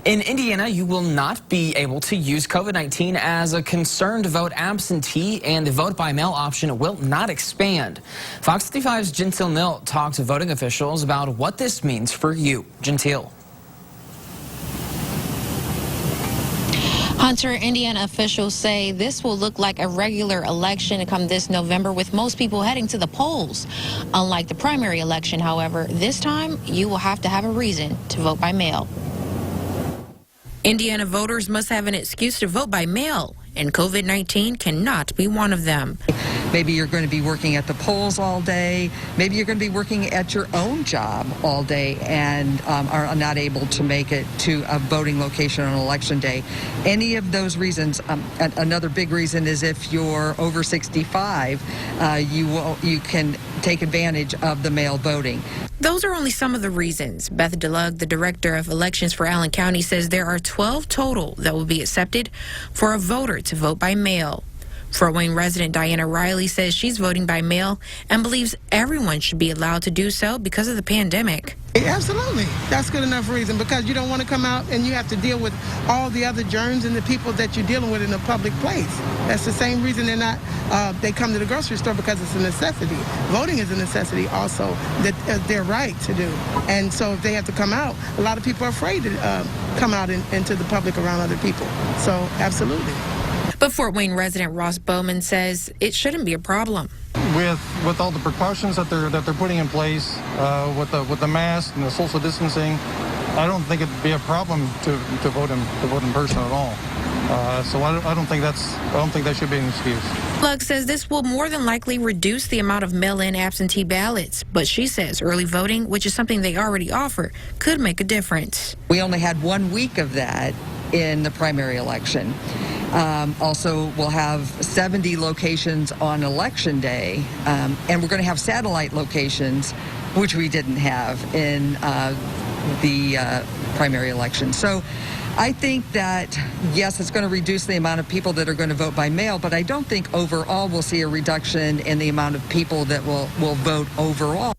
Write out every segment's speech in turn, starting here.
In Indiana, you will not be able to use COVID-19 as a concern to vote absentee, and the vote by mail option will not expand. Fox 55's Gentile Milt talked to voting officials about what this means for you. Gentile. Hunter, Indiana officials say this will look like a regular election come this November, with most people heading to the polls. Unlike the primary election, however, this time you will have to have a reason to vote by mail. Indiana voters must have an excuse to vote by mail, and COVID-19 cannot be one of them. Maybe you're going to be working at the polls all day. Maybe you're going to be working at your own job all day and are not able to make it to a voting location on election day. Any of those reasons. Another big reason is if you're over 65, you can take advantage of the mail voting. Those are only some of the reasons. Beth DeLug, the director of elections for Allen County, says there are 12 total that will be accepted for a voter to vote by mail. Fort Wayne resident Diana Riley says she's voting by mail and believes everyone should be allowed to do so because of the pandemic. Absolutely. That's good enough reason, because you don't want to come out and you have to deal with all the other germs and the people that you're dealing with in a public place. That's the same reason they come to the grocery store, because it's a necessity. Voting is a necessity also, that their right to do. And so if they have to come out, a lot of people are afraid to come out into the public around other people. So absolutely. But Fort Wayne resident Ross Bowman says it shouldn't be a problem. With all the precautions that they're putting in place, with the mask and the social distancing, I don't think it'd be a problem to vote in person at all. So I don't think that should be an excuse. Lug says this will more than likely reduce the amount of mail-in absentee ballots, but she says early voting, which is something they already offer, could make a difference. We only had 1 week of that in the primary election. Also, we'll have 70 locations on election day, and we're going to have satellite locations, which we didn't have in the primary election. So I think that, yes, it's going to reduce the amount of people that are going to vote by mail, but I don't think overall we'll see a reduction in the amount of people that will vote overall.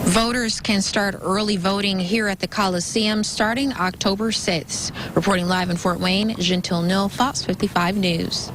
Voters can start early voting here at the Coliseum starting October 6th. Reporting live in Fort Wayne, Gentile Milt, Fox 55 News.